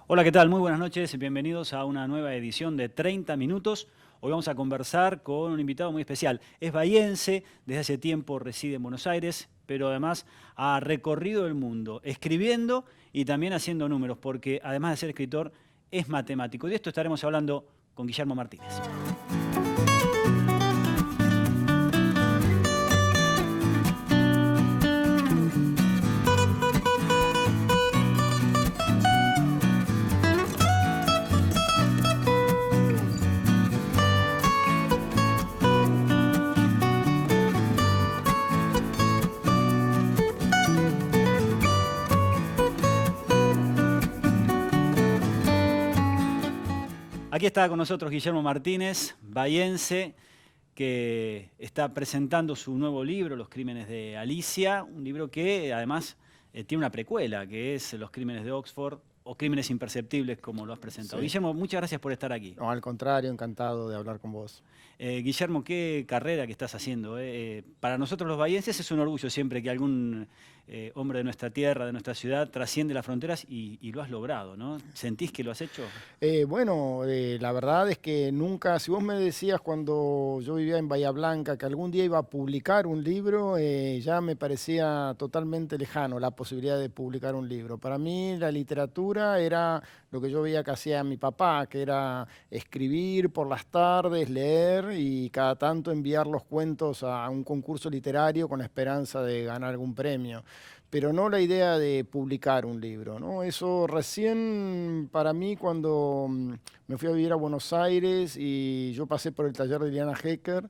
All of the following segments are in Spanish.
Hola, ¿qué tal? Muy buenas noches y bienvenidos a una nueva edición de 30 minutos. Hoy vamos a conversar con un invitado muy especial. Es bahiense, desde hace tiempo reside en Buenos Aires, pero además ha recorrido el mundo escribiendo y también haciendo números, porque además de ser escritor, es matemático. Y de esto estaremos hablando con Guillermo Martínez. Aquí está con nosotros Guillermo Martínez, bahiense, que está presentando su nuevo libro, Los Crímenes de Alicia, un libro que además tiene una precuela, que es Los Crímenes de Oxford, o Crímenes Imperceptibles, como lo has presentado. Sí. Guillermo, muchas gracias por estar aquí. No, al contrario, encantado de hablar con vos. Guillermo, qué carrera que estás haciendo. Para nosotros los bahienses es un orgullo siempre que algún hombre de nuestra tierra, de nuestra ciudad, trasciende las fronteras y lo has logrado, ¿no? ¿Sentís que lo has hecho? La verdad es que nunca, si vos me decías cuando yo vivía en Bahía Blanca que algún día iba a publicar un libro, ya me parecía totalmente lejano la posibilidad de publicar un libro. Para mí la literatura era lo que yo veía que hacía mi papá, que era escribir por las tardes, leer y cada tanto enviar los cuentos a un concurso literario con la esperanza de ganar algún premio, pero no la idea de publicar un libro, ¿no? Eso recién para mí cuando me fui a vivir a Buenos Aires y yo pasé por el taller de Liliana Hecker.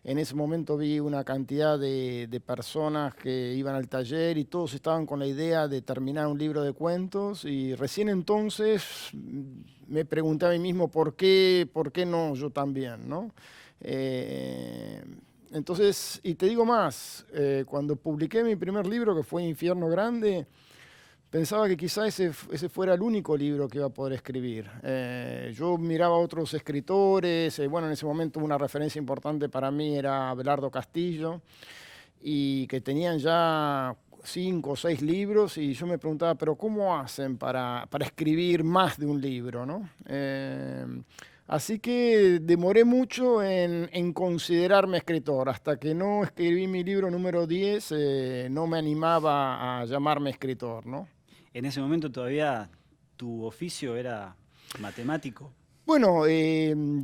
En ese momento vi una cantidad de personas que iban al taller y todos estaban con la idea de terminar un libro de cuentos, y recién entonces me pregunté a mí mismo por qué no yo también, ¿no? Eh, entonces, y te digo más, cuando publiqué mi primer libro, que fue Infierno Grande, pensaba que quizá ese fuera el único libro que iba a poder escribir. Yo miraba a otros escritores, bueno, en ese momento una referencia importante para mí era Abelardo Castillo, y que tenían ya 5 o 6 libros, y yo me preguntaba, pero ¿cómo hacen para escribir más de un libro, ¿no? Así que demoré mucho en considerarme escritor. Hasta que no escribí mi libro número 10, no me animaba a llamarme escritor, ¿no? En ese momento todavía tu oficio era matemático. Bueno,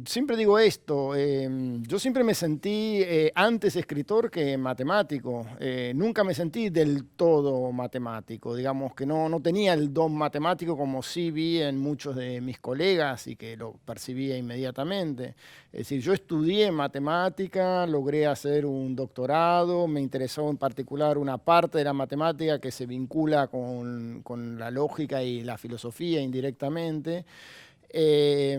siempre digo esto, yo siempre me sentí antes escritor que matemático. Nunca me sentí del todo matemático, digamos que no tenía el don matemático como sí vi en muchos de mis colegas y que lo percibía inmediatamente. Es decir, yo estudié matemática, logré hacer un doctorado, me interesó en particular una parte de la matemática que se vincula con la lógica y la filosofía indirectamente. Eh,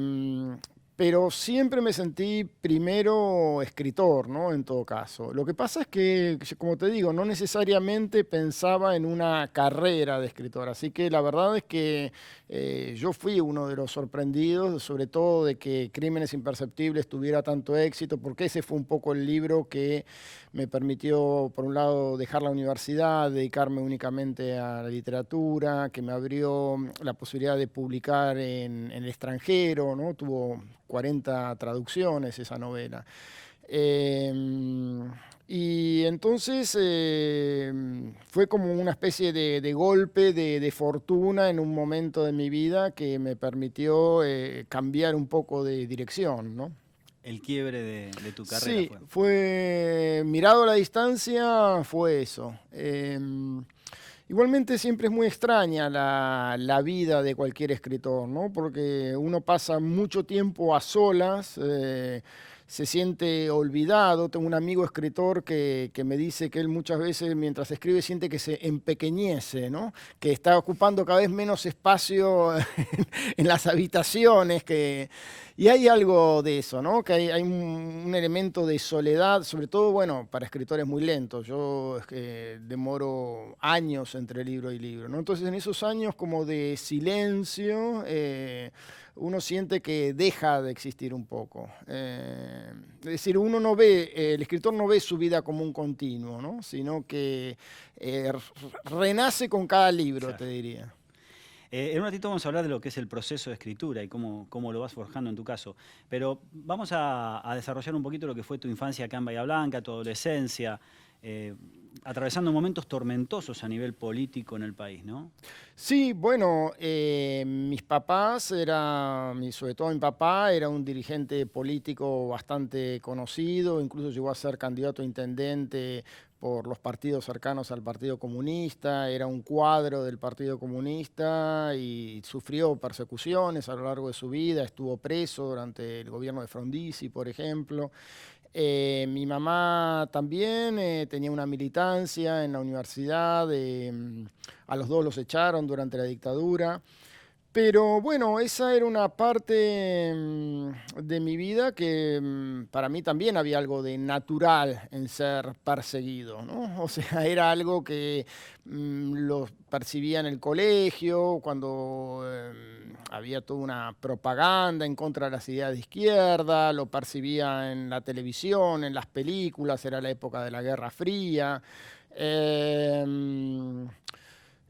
pero siempre me sentí primero escritor, ¿no? En todo caso. Lo que pasa es que, como te digo, no necesariamente pensaba en una carrera de escritor. Así que la verdad es que yo fui uno de los sorprendidos, sobre todo de que Crímenes Imperceptibles tuviera tanto éxito, porque ese fue un poco el libro que me permitió, por un lado, dejar la universidad, dedicarme únicamente a la literatura, que me abrió la posibilidad de publicar en el extranjero, ¿no? Tuvo 40 traducciones esa novela. Y entonces fue como una especie de golpe de fortuna en un momento de mi vida que me permitió cambiar un poco de dirección, ¿no? El quiebre de tu carrera Sí, fue. fue mirado a la distancia, fue eso. Igualmente siempre es muy extraña la vida de cualquier escritor, ¿no? Porque uno pasa mucho tiempo a solas, se siente olvidado. Tengo un amigo escritor que me dice que él muchas veces mientras escribe siente que se empequeñece, ¿no? Que está ocupando cada vez menos espacio en las habitaciones, y hay algo de eso, ¿no? Que hay un elemento de soledad, sobre todo, bueno, para escritores muy lentos. Yo es que demoro años entre libro y libro, ¿no? Entonces, en esos años como de silencio, uno siente que deja de existir un poco. Es decir, uno no ve, el escritor no ve su vida como un continuo, ¿no? Sino que renace con cada libro, Claro. te diría. En un ratito vamos a hablar de lo que es el proceso de escritura y cómo lo vas forjando en tu caso. Pero vamos a desarrollar un poquito lo que fue tu infancia acá en Bahía Blanca, tu adolescencia, atravesando momentos tormentosos a nivel político en el país, ¿no? Sí, bueno, mis papás, sobre todo mi papá, era un dirigente político bastante conocido, incluso llegó a ser candidato a intendente por los partidos cercanos al Partido Comunista, era un cuadro del Partido Comunista y sufrió persecuciones a lo largo de su vida, estuvo preso durante el gobierno de Frondizi, por ejemplo. Mi mamá también tenía una militancia en la universidad, a los dos los echaron durante la dictadura. Pero bueno, esa era una parte de mi vida que para mí también había algo de natural en ser perseguido, ¿no? O sea, era algo que lo percibía en el colegio, cuando había toda una propaganda en contra de las ideas de izquierda, lo percibía en la televisión, en las películas, era la época de la Guerra Fría. Em,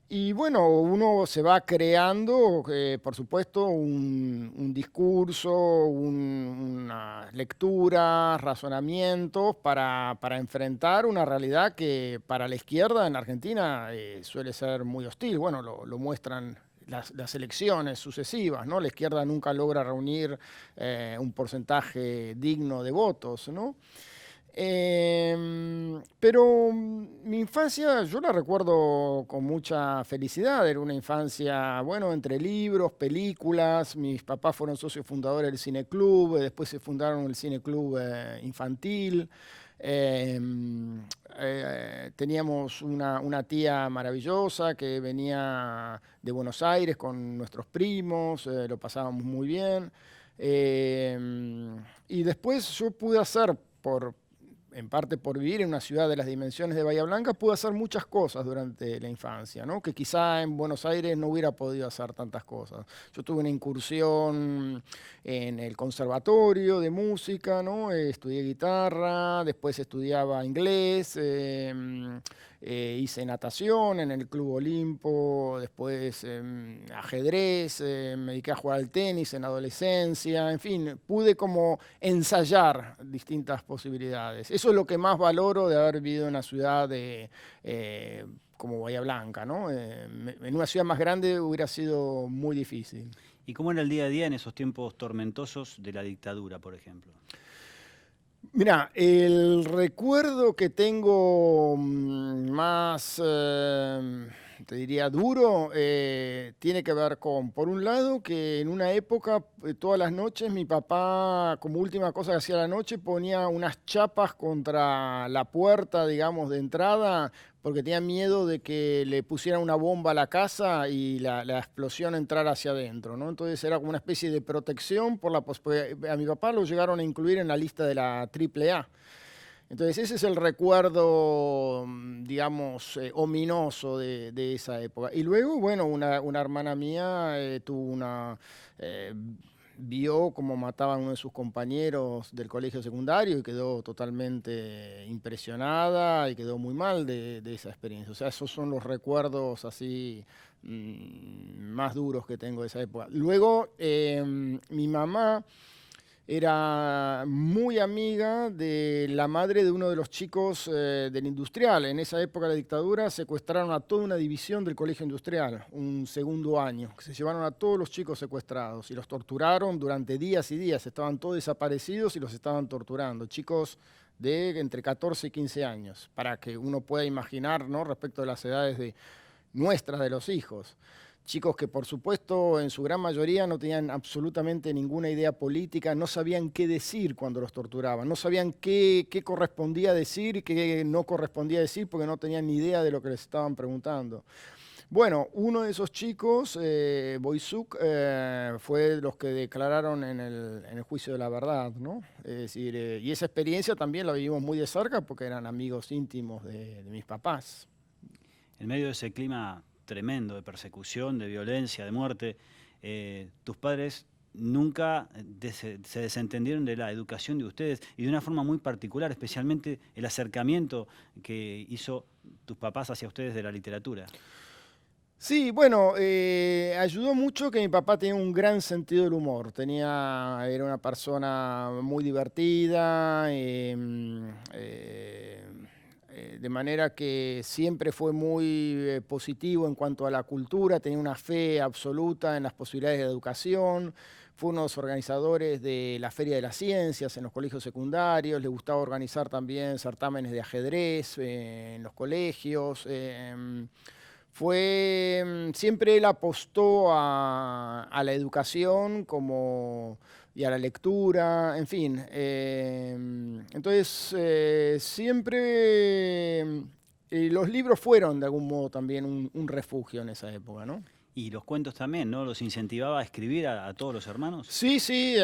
y bueno, uno se va creando, por supuesto, un discurso, una lectura, razonamientos para enfrentar una realidad que para la izquierda en Argentina suele ser muy hostil. Bueno, lo muestran las elecciones sucesivas, ¿no? La izquierda nunca logra reunir un porcentaje digno de votos, ¿no? Pero mi infancia yo la recuerdo con mucha felicidad. Era una infancia, bueno, entre libros, películas. Mis papás fueron socios fundadores del Cine Club, después se fundaron el Cine Club infantil. Teníamos una tía maravillosa que venía de Buenos Aires con nuestros primos, lo pasábamos muy bien. Y después yo pude hacer, en parte por vivir en una ciudad de las dimensiones de Bahía Blanca, pude hacer muchas cosas durante la infancia, ¿no? Que quizá en Buenos Aires no hubiera podido hacer tantas cosas. Yo tuve una incursión en el conservatorio de música, ¿no? Estudié guitarra, después estudiaba inglés, hice natación en el Club Olimpo, después ajedrez, me dediqué a jugar al tenis en adolescencia, en fin, pude como ensayar distintas posibilidades. Eso es lo que más valoro de haber vivido en una ciudad como Bahía Blanca, ¿no? En una ciudad más grande hubiera sido muy difícil. ¿Y cómo era el día a día en esos tiempos tormentosos de la dictadura, por ejemplo? Mira, el recuerdo que tengo más, te diría, duro, tiene que ver con, por un lado, que en una época, todas las noches, mi papá, como última cosa que hacía a la noche, ponía unas chapas contra la puerta, digamos, de entrada, porque tenía miedo de que le pusieran una bomba a la casa y la explosión entrara hacia adentro, ¿no? Entonces era como una especie de protección porque a mi papá lo llegaron a incluir en la lista de la AAA. Entonces ese es el recuerdo, digamos, ominoso de esa época. Y luego, bueno, una hermana mía eh, vio cómo mataban a uno de sus compañeros del colegio secundario y quedó totalmente impresionada y quedó muy mal de esa experiencia. O sea, esos son los recuerdos así más duros que tengo de esa época. Luego, mi mamá era muy amiga de la madre de uno de los chicos del industrial. En esa época de la dictadura secuestraron a toda una división del colegio industrial, un segundo año, que se llevaron a todos los chicos secuestrados y los torturaron durante días y días. Estaban todos desaparecidos y los estaban torturando. Chicos de entre 14 y 15 años, para que uno pueda imaginar, ¿no?, respecto de las edades nuestras de los hijos. Chicos que, por supuesto, en su gran mayoría no tenían absolutamente ninguna idea política, no sabían qué decir cuando los torturaban, no sabían qué correspondía decir y qué no correspondía decir porque no tenían ni idea de lo que les estaban preguntando. Bueno, uno de esos chicos, Boisuk, fue de los que declararon en el juicio de la verdad, ¿no? Es decir, y esa experiencia también la vivimos muy de cerca porque eran amigos íntimos de mis papás. En medio de ese clima tremendo de persecución, de violencia, de muerte, tus padres nunca se desentendieron de la educación de ustedes y de una forma muy particular, especialmente el acercamiento que hizo tus papás hacia ustedes de la literatura. Sí, bueno, ayudó mucho que mi papá tenía un gran sentido del humor. Era una persona muy divertida, de manera que siempre fue muy positivo en cuanto a la cultura, tenía una fe absoluta en las posibilidades de educación. Fue uno de los organizadores de la Feria de las Ciencias en los colegios secundarios, le gustaba organizar también certámenes de ajedrez en los colegios. Siempre él apostó a la educación y a la lectura, en fin. Entonces, siempre los libros fueron de algún modo también un refugio en esa época, ¿no? Y los cuentos también, ¿no? ¿Los incentivaba a escribir a todos los hermanos? Sí, sí,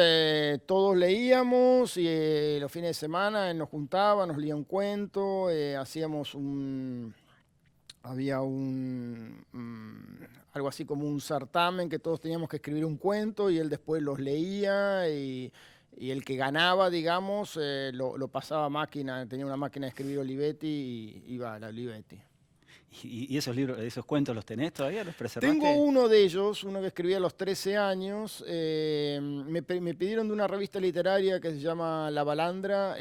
todos leíamos y los fines de semana él nos juntaba, nos leía un cuento, había algo así como un certamen que todos teníamos que escribir un cuento y él después los leía y el que ganaba, digamos, lo pasaba a máquina, tenía una máquina de escribir Olivetti y iba a la Olivetti. ¿Y esos libros, esos cuentos los tenés todavía? ¿Los Tengo preservaste? uno de ellos, uno que escribí a los 13 años. Me pidieron de una revista literaria que se llama La Balandra.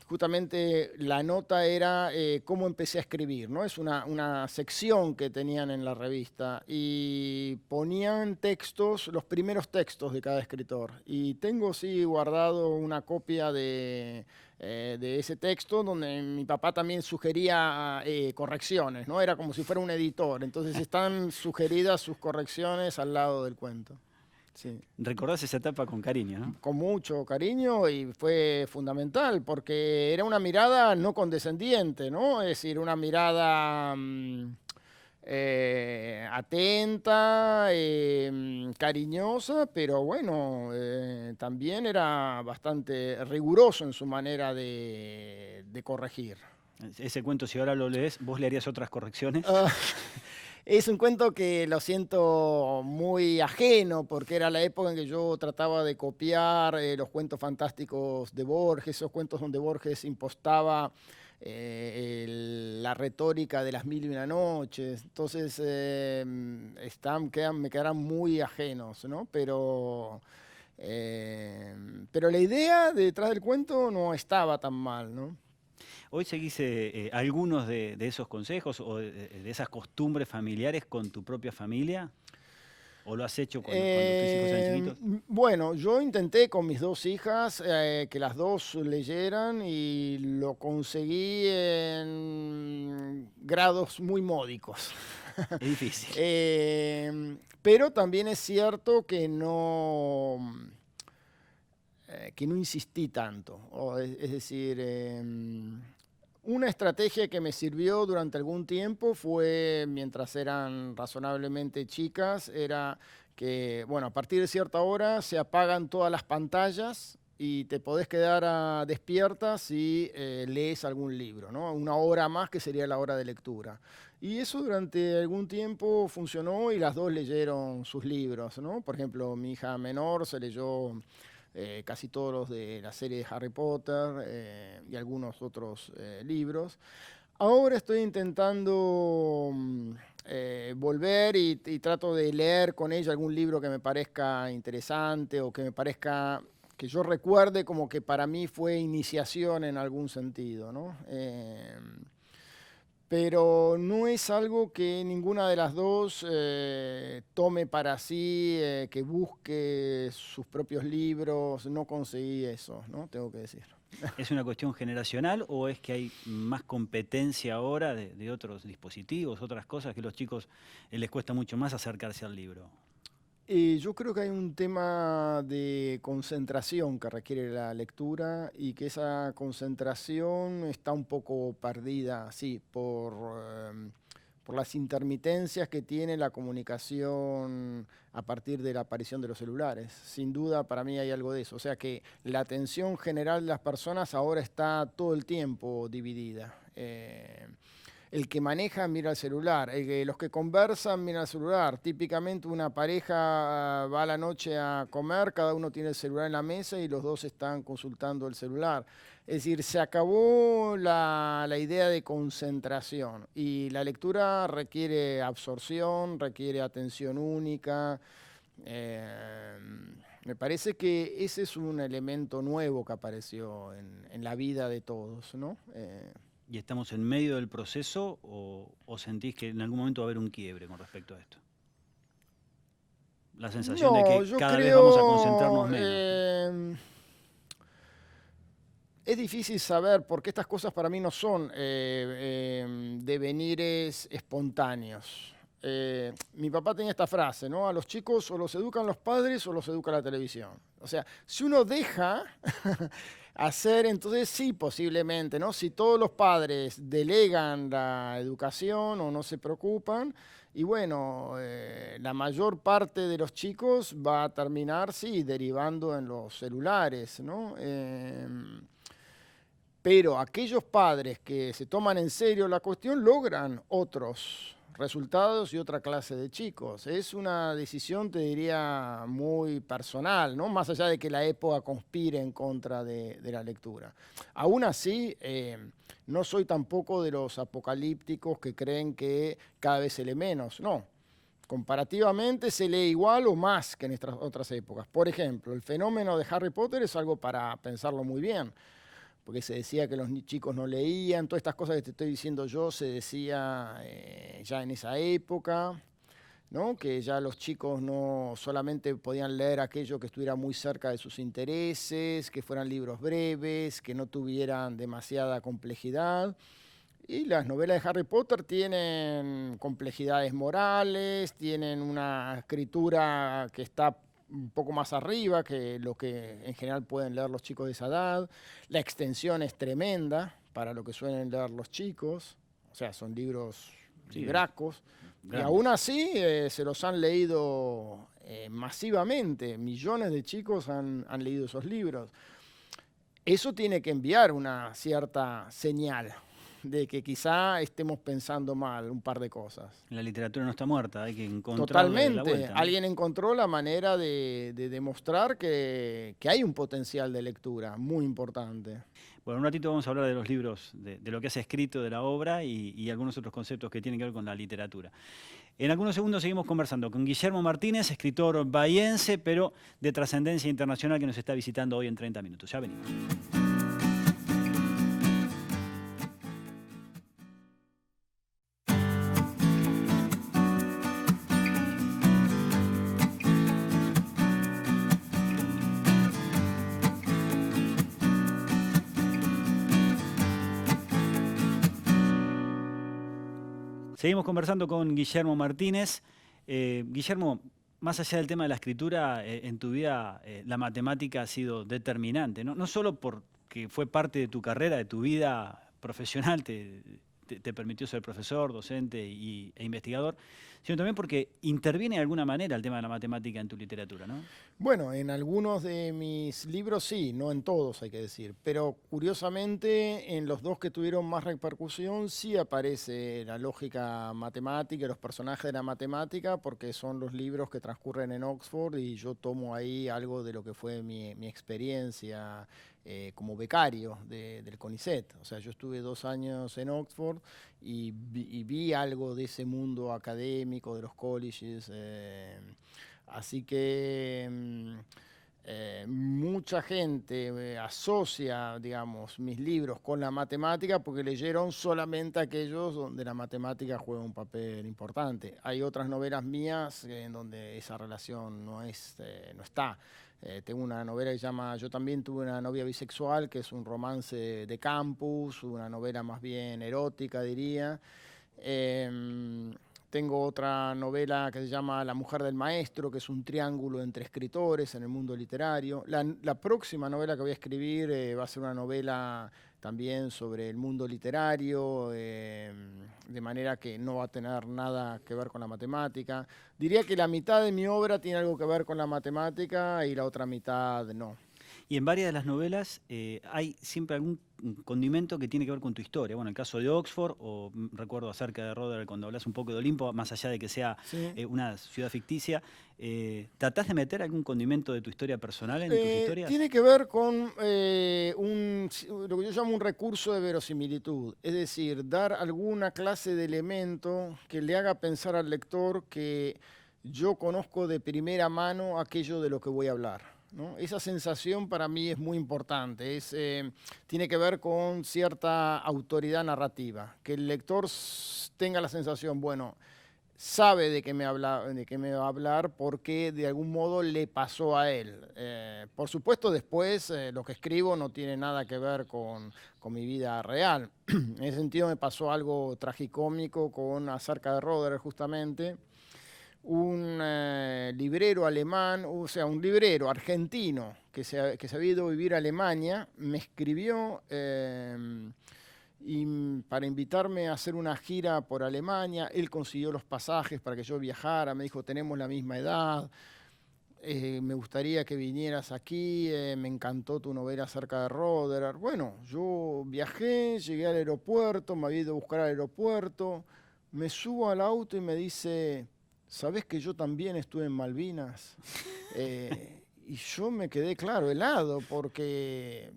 Justamente la nota era cómo empecé a escribir, ¿no? Es una sección que tenían en la revista y ponían textos, los primeros textos de cada escritor. Y tengo, sí, guardado una copia de ese texto donde mi papá también sugería correcciones, ¿no? Era como si fuera un editor. Entonces están sugeridas sus correcciones al lado del cuento. Sí. Recordás esa etapa con cariño, ¿no? Con mucho cariño y fue fundamental porque era una mirada no condescendiente, ¿no? Es decir, una mirada atenta, cariñosa, pero bueno, también era bastante riguroso en su manera de corregir. Ese cuento, si ahora lo lees, ¿vos le harías otras correcciones? Ah, es un cuento que lo siento muy ajeno, porque era la época en que yo trataba de copiar los cuentos fantásticos de Borges, esos cuentos donde Borges impostaba la retórica de las mil y una noches. Entonces, me quedarán muy ajenos, ¿no? Pero la idea detrás del cuento no estaba tan mal, ¿no? ¿Hoy seguís algunos de esos consejos o de esas costumbres familiares con tu propia familia? ¿O lo has hecho cuando tus hijos eran chiquitos? Bueno, yo intenté con mis dos hijas que las dos leyeran y lo conseguí en grados muy módicos. Es difícil. Pero también es cierto que no insistí tanto. Es decir, una estrategia que me sirvió durante algún tiempo fue, mientras eran razonablemente chicas, era que, bueno, a partir de cierta hora se apagan todas las pantallas y te podés quedar despierta si lees algún libro, ¿no? Una hora más que sería la hora de lectura. Y eso durante algún tiempo funcionó y las dos leyeron sus libros, ¿no? Por ejemplo, mi hija menor se leyó casi todos los de la serie de Harry Potter y algunos otros libros. Ahora estoy intentando volver y trato de leer con ella algún libro que me parezca interesante o que me parezca, que yo recuerde como que para mí fue iniciación en algún sentido, ¿no? Pero no es algo que ninguna de las dos tome para sí, que busque sus propios libros. No conseguí eso, ¿no? Tengo que decir. ¿Es una cuestión generacional o es que hay más competencia ahora de otros dispositivos, otras cosas que a los chicos les cuesta mucho más acercarse al libro? Yo creo que hay un tema de concentración que requiere la lectura y que esa concentración está un poco perdida, sí, por las intermitencias que tiene la comunicación a partir de la aparición de los celulares. Sin duda, para mí hay algo de eso. O sea que la atención general de las personas ahora está todo el tiempo dividida. el que maneja mira el celular, los que conversan miran el celular. Típicamente una pareja va a la noche a comer, cada uno tiene el celular en la mesa y los dos están consultando el celular. Es decir, se acabó la idea de concentración y la lectura requiere absorción, requiere atención única. Me parece que ese es un elemento nuevo que apareció en la vida de todos, ¿no? ¿Y estamos en medio del proceso o sentís que en algún momento va a haber un quiebre con respecto a esto? La sensación de que yo cada vez creo, vamos a concentrarnos menos. Es difícil saber porque estas cosas para mí no son devenires espontáneos. Mi papá tenía esta frase, ¿no? A los chicos o los educan los padres o los educa la televisión. O sea, si uno deja hacer, entonces sí, posiblemente, ¿no? Si todos los padres delegan la educación o no se preocupan, y bueno, la mayor parte de los chicos va a terminar, sí, derivando en los celulares, ¿no? Pero aquellos padres que se toman en serio la cuestión logran otros resultados y otra clase de chicos. Es una decisión, te diría, muy personal, ¿no? Más allá de que la época conspire en contra de la lectura. Aún así, no soy tampoco de los apocalípticos que creen que cada vez se lee menos. No. Comparativamente se lee igual o más que en estas otras épocas. Por ejemplo, el fenómeno de Harry Potter es algo para pensarlo muy bien, porque se decía que los chicos no leían, todas estas cosas que te estoy diciendo yo se decía ya en esa época, ¿no? Que ya los chicos no solamente podían leer aquello que estuviera muy cerca de sus intereses, que fueran libros breves, que no tuvieran demasiada complejidad. Y las novelas de Harry Potter tienen complejidades morales, tienen una escritura que está un poco más arriba que lo que en general pueden leer los chicos de esa edad. La extensión es tremenda para lo que suelen leer los chicos. O sea, son libros libracos. Y aún así se los han leído masivamente. Millones de chicos han leído esos libros. Eso tiene que enviar una cierta señal de que quizá estemos pensando mal un par de cosas. La literatura no está muerta, hay que encontrarle Totalmente. la vuelta, ¿no? Alguien encontró la manera de demostrar que hay un potencial de lectura muy importante. Bueno, un ratito vamos a hablar de los libros, de lo que has escrito, de la obra y algunos otros conceptos que tienen que ver con la literatura. En algunos segundos seguimos conversando con Guillermo Martínez, escritor bahiense, pero de trascendencia internacional, que nos está visitando hoy en 30 minutos. Ya venimos. Seguimos conversando con Guillermo Martínez. Guillermo, más allá del tema de la escritura, en tu vida la matemática ha sido determinante, ¿no? No solo porque fue parte de tu carrera, de tu vida profesional, te permitió ser profesor, docente e investigador, sino también porque interviene de alguna manera el tema de la matemática en tu literatura, ¿no? Bueno, en algunos de mis libros sí, no en todos hay que decir, pero curiosamente en los dos que tuvieron más repercusión sí aparece la lógica matemática, los personajes de la matemática, porque son los libros que transcurren en Oxford y yo tomo ahí algo de lo que fue mi experiencia como becario del CONICET. O sea, yo estuve 2 años en Oxford y vi algo de ese mundo académico, de los colleges. Así que mucha gente asocia, digamos, mis libros con la matemática porque leyeron solamente aquellos donde la matemática juega un papel importante. Hay otras novelas mías en donde esa relación no está. Tengo una novela que se llama Yo también tuve una novia bisexual, que es un romance de campus, una novela más bien erótica, diría. Tengo otra novela que se llama La mujer del maestro, que es un triángulo entre escritores en el mundo literario. La próxima novela que voy a escribir va a ser una novela también sobre el mundo literario, de manera que no va a tener nada que ver con la matemática. Diría que la mitad de mi obra tiene algo que ver con la matemática y la otra mitad no. Y en varias de las novelas hay siempre algún condimento que tiene que ver con tu historia. Bueno, el caso de Oxford, o recuerdo acerca de Roder cuando hablas un poco de Olimpo, más allá de que sea Sí. una ciudad ficticia, ¿tratás de meter algún condimento de tu historia personal en tus historias? Tiene que ver con lo que yo llamo un recurso de verosimilitud, es decir, dar alguna clase de elemento que le haga pensar al lector que yo conozco de primera mano aquello de lo que voy a hablar, ¿no? Esa sensación para mí es muy importante, tiene que ver con cierta autoridad narrativa, que el lector tenga la sensación, bueno, sabe de qué me va a hablar porque de algún modo le pasó a él. Por supuesto, después lo que escribo no tiene nada que ver con mi vida real. En ese sentido me pasó algo tragicómico acerca de Roder justamente. Un librero alemán, o sea, un librero argentino que se había ido a vivir a Alemania, me escribió para invitarme a hacer una gira por Alemania. Él consiguió los pasajes para que yo viajara, me dijo, tenemos la misma edad, me gustaría que vinieras aquí, me encantó tu novela acerca de Roderer. Bueno, yo viajé, llegué al aeropuerto, me había ido a buscar al aeropuerto, me subo al auto y me dice, ¿sabés que yo también estuve en Malvinas? Y yo me quedé, claro, helado, porque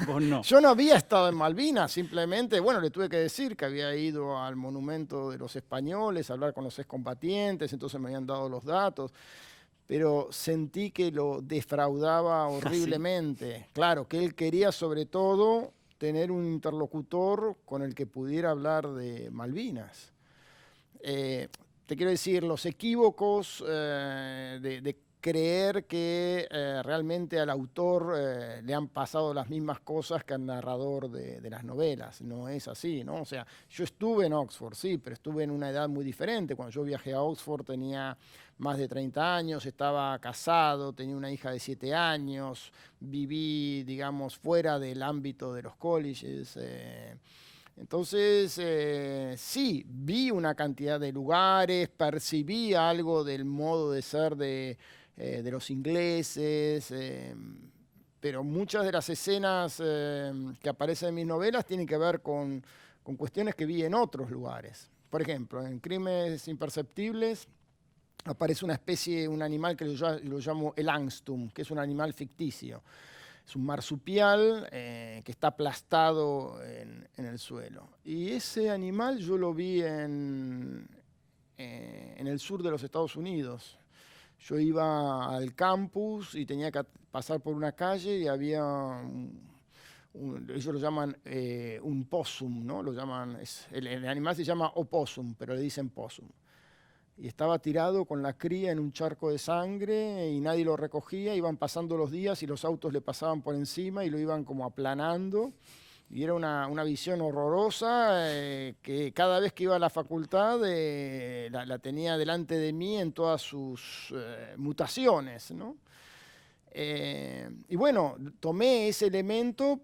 Vos no. yo no había estado en Malvinas, simplemente, bueno, le tuve que decir que había ido al monumento de los españoles, a hablar con los excombatientes, entonces me habían dado los datos, pero sentí que lo defraudaba horriblemente. Claro, que él quería sobre todo tener un interlocutor con el que pudiera hablar de Malvinas. Te quiero decir, los equívocos de creer que realmente al autor le han pasado las mismas cosas que al narrador de las novelas. No es así, ¿no? O sea, yo estuve en Oxford, sí, pero estuve en una edad muy diferente. Cuando yo viajé a Oxford tenía más de 30 años, estaba casado, tenía una hija de 7 años, viví, digamos, fuera del ámbito de los colleges. Entonces, sí, vi una cantidad de lugares, percibí algo del modo de ser de los ingleses, pero muchas de las escenas que aparecen en mis novelas tienen que ver con cuestiones que vi en otros lugares. Por ejemplo, en Crímenes Imperceptibles aparece una especie, un animal que lo llamo el angstum, que es un animal ficticio. Es un marsupial que está aplastado en el suelo. Y ese animal yo lo vi en el sur de los Estados Unidos. Yo iba al campus y tenía que pasar por una calle y había ellos lo llaman un possum, ¿no? Lo llaman, el animal se llama opossum, pero le dicen possum. Y estaba tirado con la cría en un charco de sangre y nadie lo recogía, iban pasando los días y los autos le pasaban por encima y lo iban como aplanando. Y era una visión horrorosa que cada vez que iba a la facultad la tenía delante de mí en todas sus mutaciones, ¿no? Y bueno, tomé ese elemento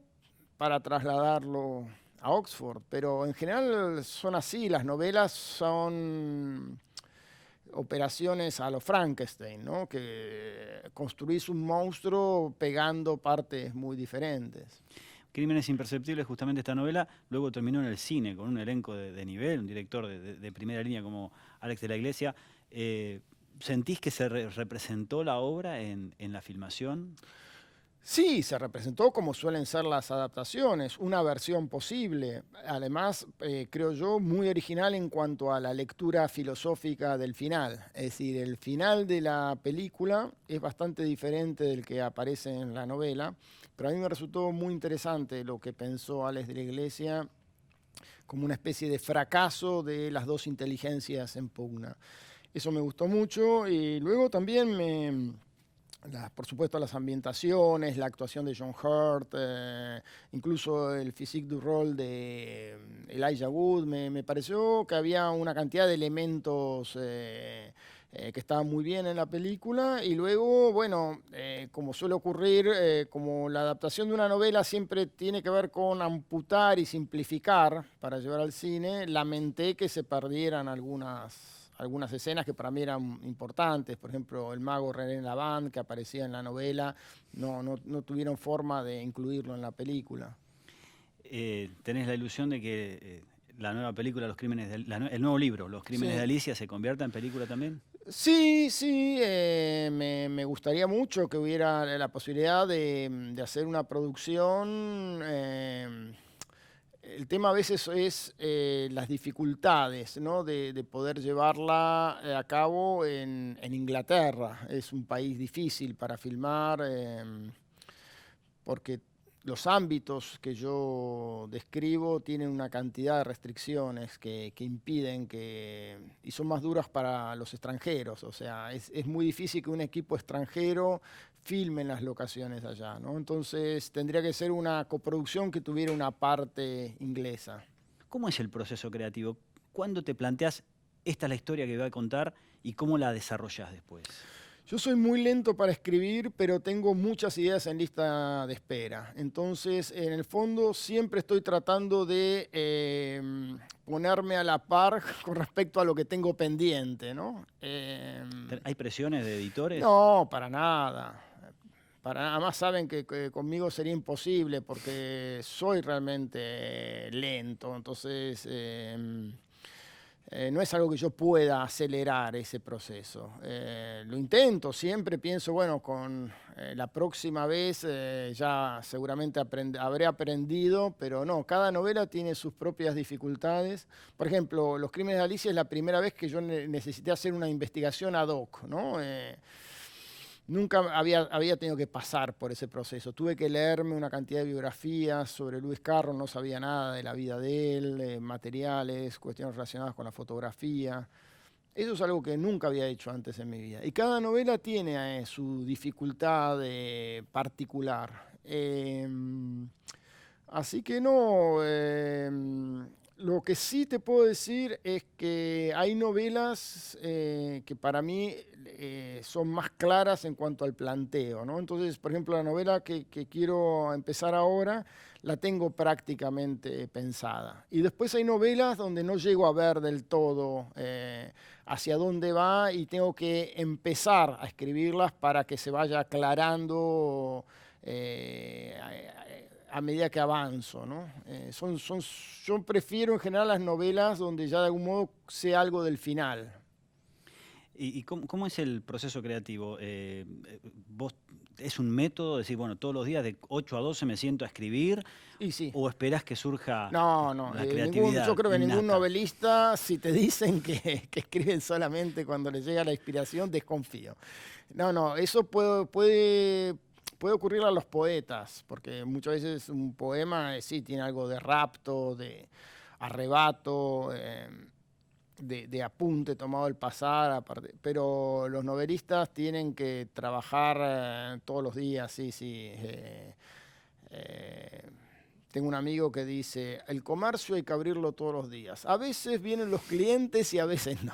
para trasladarlo a Oxford, pero en general son así, las novelas son operaciones a lo Frankenstein, ¿no? Que construís un monstruo pegando partes muy diferentes. Crímenes Imperceptibles, justamente esta novela, luego terminó en el cine con un elenco de nivel, un director de primera línea como Alex de la Iglesia. ¿Sentís que se representó la obra en la filmación? Sí, se representó como suelen ser las adaptaciones, una versión posible, además, creo yo, muy original en cuanto a la lectura filosófica del final. Es decir, el final de la película es bastante diferente del que aparece en la novela, pero a mí me resultó muy interesante lo que pensó Alex de la Iglesia como una especie de fracaso de las dos inteligencias en pugna. Eso me gustó mucho y luego también por supuesto las ambientaciones, la actuación de John Hurt, incluso el physique du rôle de Elijah Wood, me pareció que había una cantidad de elementos que estaban muy bien en la película y luego, bueno, como suele ocurrir, como la adaptación de una novela siempre tiene que ver con amputar y simplificar para llevar al cine, lamenté que se perdieran algunas algunas escenas que para mí eran importantes. Por ejemplo, el mago René Lavand, que aparecía en la novela, no tuvieron forma de incluirlo en la película. ¿Tenés la ilusión de que la nueva película, el nuevo libro, Los Crímenes Sí. de Alicia, se convierta en película también? Sí, sí, me gustaría mucho que hubiera la posibilidad de hacer una producción. El tema a veces es las dificultades, ¿no? de poder llevarla a cabo en Inglaterra. Es un país difícil para filmar porque los ámbitos que yo describo tienen una cantidad de restricciones que impiden y son más duras para los extranjeros. O sea, es muy difícil que un equipo extranjero filme en las locaciones allá, ¿no? Entonces tendría que ser una coproducción que tuviera una parte inglesa. ¿Cómo es el proceso creativo? ¿Cuándo te planteas esta es la historia que voy a contar y cómo la desarrollás después? Yo soy muy lento para escribir, pero tengo muchas ideas en lista de espera. Entonces, en el fondo, siempre estoy tratando de ponerme a la par con respecto a lo que tengo pendiente, ¿no? ¿Hay presiones de editores? No, para nada. Para nada más saben que conmigo sería imposible porque soy realmente lento. Entonces, no es algo que yo pueda acelerar ese proceso. Lo intento, siempre pienso, bueno, con la próxima vez ya seguramente habré aprendido, pero no, cada novela tiene sus propias dificultades. Por ejemplo, Los Crímenes de Alicia es la primera vez que yo necesité hacer una investigación ad hoc, ¿no? Nunca había tenido que pasar por ese proceso. Tuve que leerme una cantidad de biografías sobre Lewis Carroll, no sabía nada de la vida de él, materiales, cuestiones relacionadas con la fotografía. Eso es algo que nunca había hecho antes en mi vida. Y cada novela tiene su dificultad particular. Así que no, lo que sí te puedo decir es que hay novelas que para mí son más claras en cuanto al planteo, ¿no? Entonces, por ejemplo, la novela que quiero empezar ahora la tengo prácticamente pensada. Y después hay novelas donde no llego a ver del todo hacia dónde va y tengo que empezar a escribirlas para que se vaya aclarando a medida que avanzo, ¿no? Yo prefiero en general las novelas donde ya de algún modo sé algo del final. ¿Y cómo es el proceso creativo? ¿Vos es un método? Decir, bueno, todos los días de 8 a 12 me siento a escribir. Y sí. ¿O esperás que surja No, la creatividad yo creo que ningún innata? novelista, si te dicen que escriben solamente cuando les llega la inspiración, desconfío. No, eso puede ocurrir a los poetas, porque muchas veces un poema sí tiene algo de rapto, de arrebato, de apunte tomado del pasar, pero los novelistas tienen que trabajar todos los días, sí. Tengo un amigo que dice, el comercio hay que abrirlo todos los días. A veces vienen los clientes y a veces no.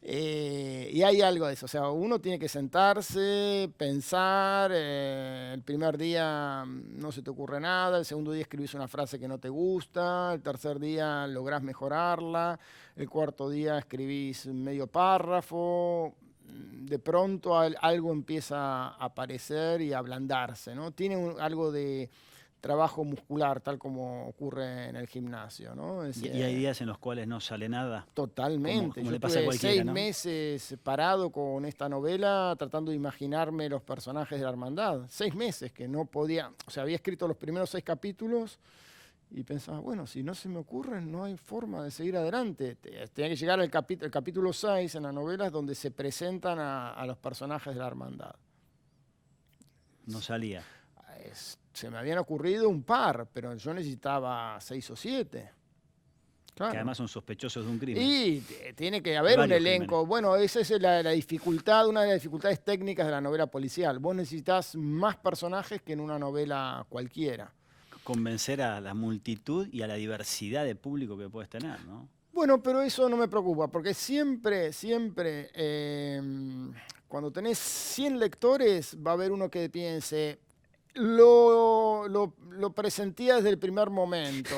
Y hay algo de eso, o sea, uno tiene que sentarse, pensar, el primer día no se te ocurre nada, el segundo día escribís una frase que no te gusta, el tercer día lográs mejorarla, el cuarto día escribís medio párrafo, de pronto algo empieza a aparecer y a ablandarse, ¿no? Tiene algo de trabajo muscular, tal como ocurre en el gimnasio, ¿no? ¿Y hay días en los cuales no sale nada? Totalmente. Como Yo le pasa a estuve cualquiera, 6 ¿no? meses parado con esta novela tratando de imaginarme los personajes de la hermandad. 6 meses que no podía, o sea, había escrito los primeros 6 capítulos y pensaba, bueno, si no se me ocurren, no hay forma de seguir adelante. Tenía que llegar al capítulo 6 en la novela, donde se presentan a los personajes de la hermandad. No salía. Se me habían ocurrido un par, pero yo necesitaba 6 o 7. Claro. Que además son sospechosos de un crimen. Y tiene que haber un elenco. Crímenes. Bueno, esa es la dificultad, una de las dificultades técnicas de la novela policial. Vos necesitas más personajes que en una novela cualquiera. Convencer a la multitud y a la diversidad de público que puedes tener, ¿no? Bueno, pero eso no me preocupa, porque siempre, cuando tenés 100 lectores, va a haber uno que piense, Lo presentía desde el primer momento.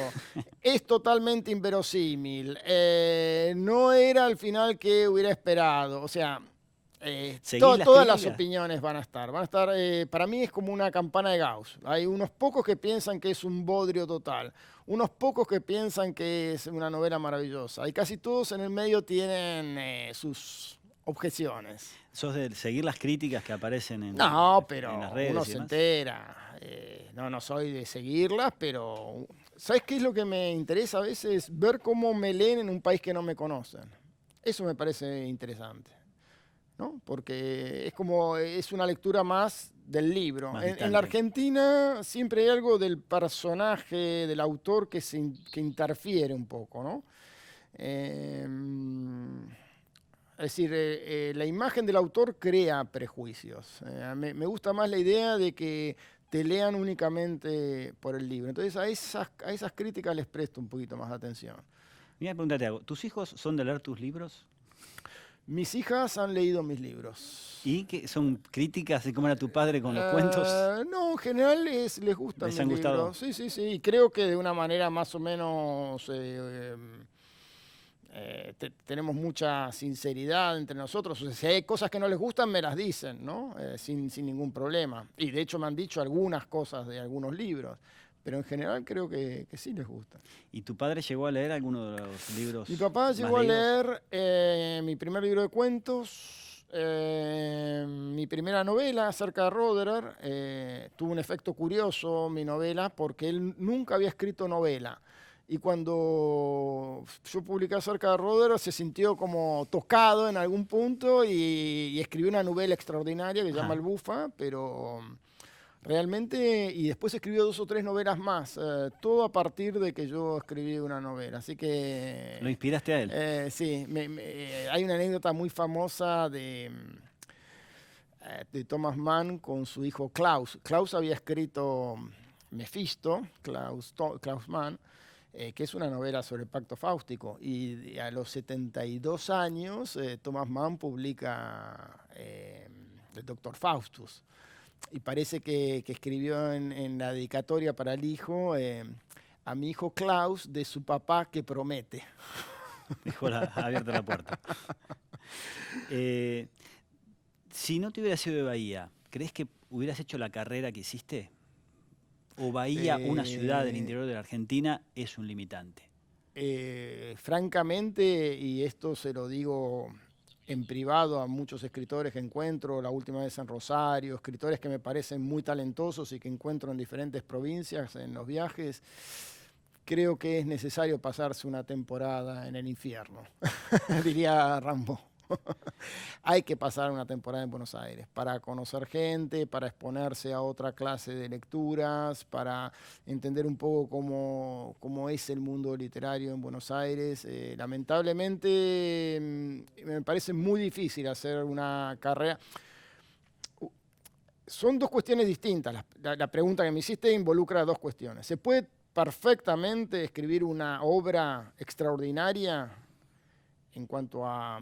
Es totalmente inverosímil. No era al final que hubiera esperado. O sea, ¿Seguís las todas las críticas? opiniones van a estar. Para mí es como una campana de Gauss. Hay unos pocos que piensan que es un bodrio total. Unos pocos que piensan que es una novela maravillosa. Y casi todos en el medio tienen sus objeciones. ¿Sos de seguir las críticas que aparecen No, en las pero uno redes y se demás? entera. No soy de seguirlas, pero ¿sabes qué es lo que me interesa a veces? Ver cómo me leen en un país que no me conocen. Eso me parece interesante, ¿no? Porque es una lectura más del libro. Más En la distante. Argentina siempre hay algo del personaje, del autor que interfiere un poco, ¿no? Eh, es decir, la imagen del autor crea prejuicios. Me gusta más la idea de que te lean únicamente por el libro. Entonces a esas críticas les presto un poquito más de atención. Mira, pregunta te hago. ¿Tus hijos son de leer tus libros? Mis hijas han leído mis libros. ¿Y que son críticas de cómo era tu padre con los cuentos? No, en general les gustan ¿Les mis han gustado? libros. Sí, sí, sí. Y creo que de una manera más o menos tenemos mucha sinceridad entre nosotros. O sea, si hay cosas que no les gustan, me las dicen, ¿no? Sin ningún problema. Y de hecho me han dicho algunas cosas de algunos libros. Pero en general creo que sí les gusta. ¿Y tu padre llegó a leer alguno de los Mi libros papá más llegó a leídos? leer mi primer libro de cuentos, mi primera novela acerca de Roderer. Tuvo un efecto curioso mi novela porque él nunca había escrito novela. Y cuando yo publiqué acerca de Roderer se sintió como tocado en algún punto y escribió una novela extraordinaria que se llama Ajá. El Bufa, pero realmente, y después escribió 2 o 3 novelas más, todo a partir de que yo escribí una novela. Así ¿Lo que, inspiraste a él? sí, hay una anécdota muy famosa de Thomas Mann con su hijo Klaus. Klaus había escrito Mefisto, Klaus Mann, que es una novela sobre el pacto fáustico. Y a los 72 años, Thomas Mann publica el Doctor Faustus. Y parece que escribió en la dedicatoria para el hijo, a mi hijo Klaus, de su papá que promete. Dejó abierta la puerta. Eh, si no te hubieras sido de Bahía, ¿crees que hubieras hecho la carrera que hiciste? ¿O Bahía, una ciudad del Eh, interior de la Argentina, es un limitante? Francamente, y esto se lo digo en privado a muchos escritores que encuentro, la última vez en Rosario, escritores que me parecen muy talentosos y que encuentro en diferentes provincias en los viajes, creo que es necesario pasarse una temporada en el infierno, diría Rambo. Hay que pasar una temporada en Buenos Aires para conocer gente, para exponerse a otra clase de lecturas, para entender un poco cómo es el mundo literario en Buenos Aires. Lamentablemente me parece muy difícil hacer una carrera. Son dos cuestiones distintas. La pregunta que me hiciste involucra dos cuestiones. ¿Se puede perfectamente escribir una obra extraordinaria en cuanto a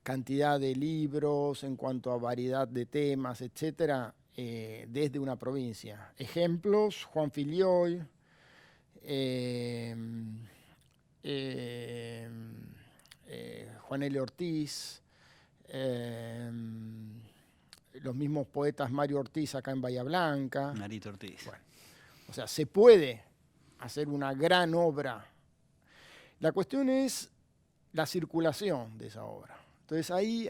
cantidad de libros, en cuanto a variedad de temas, etcétera, desde una provincia? Ejemplos: Juan Filioy, eh, eh, Juan L. Ortiz, eh, los mismos poetas Mario Ortiz acá en Bahía Blanca. Marito Ortiz. Bueno, o sea, se puede hacer una gran obra. La cuestión es la circulación de esa obra. Entonces ahí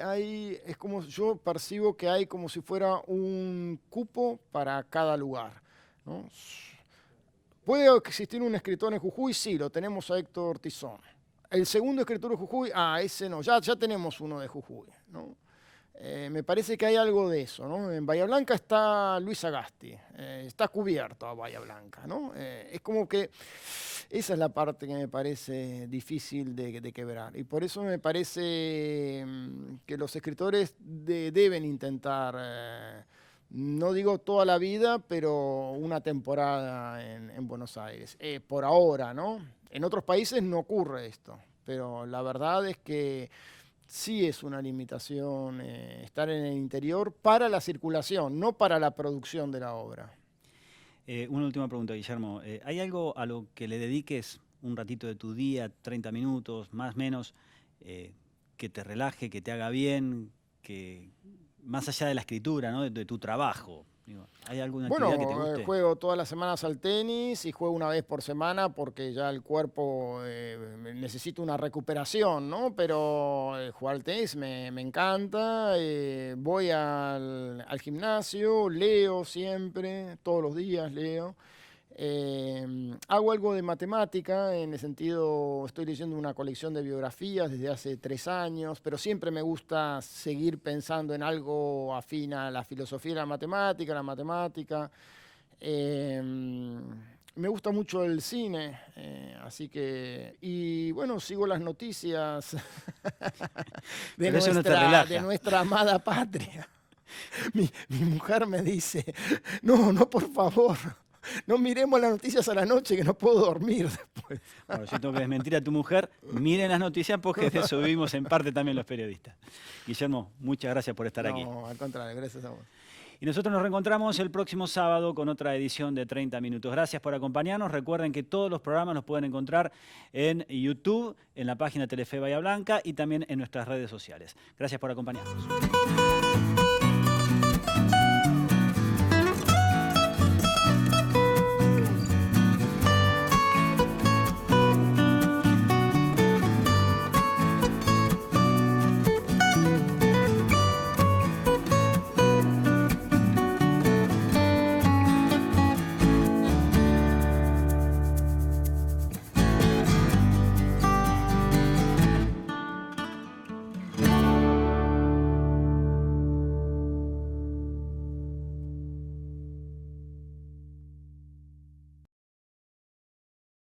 es como yo percibo que hay como si fuera un cupo para cada lugar, ¿no? ¿Puede existir un escritor en Jujuy? Sí, lo tenemos a Héctor Tizón. El segundo escritor de Jujuy, ese no, ya tenemos uno de Jujuy, ¿no? Me parece que hay algo de eso, ¿no? En Bahía Blanca está Luis Sagasti, está cubierto a Bahía Blanca, ¿no? Es como que esa es la parte que me parece difícil de quebrar. Y por eso me parece que los escritores deben intentar, no digo toda la vida, pero una temporada en Buenos Aires. Por ahora, ¿no? En otros países no ocurre esto, pero la verdad es que sí es una limitación estar en el interior para la circulación, no para la producción de la obra. Una última pregunta, Guillermo. ¿Hay algo a lo que le dediques un ratito de tu día, 30 minutos, más o menos, que te relaje, que te haga bien, que más allá de la escritura, ¿no? de tu trabajo? Digo, ¿hay alguna actividad que te guste? Juego todas las semanas al tenis y juego una vez por semana porque ya el cuerpo necesita una recuperación, ¿no? Pero jugar al tenis me encanta. Voy al gimnasio, leo siempre, todos los días leo. Hago algo de matemática, en el sentido, estoy leyendo una colección de biografías desde hace 3 años, pero siempre me gusta seguir pensando en algo afín a la filosofía de la matemática. Me gusta mucho el cine, así que, y bueno, sigo las noticias de nuestra amada patria. Mi mujer me dice, no, por favor. No miremos las noticias a la noche, que no puedo dormir después. Bueno, yo tengo que desmentir a tu mujer. Miren las noticias porque de eso vivimos en parte también los periodistas. Guillermo, muchas gracias por estar aquí. No, al contrario, gracias a vos. Y nosotros nos reencontramos el próximo sábado con otra edición de 30 Minutos. Gracias por acompañarnos. Recuerden que todos los programas los pueden encontrar en YouTube, en la página Telefe Bahía Blanca y también en nuestras redes sociales. Gracias por acompañarnos.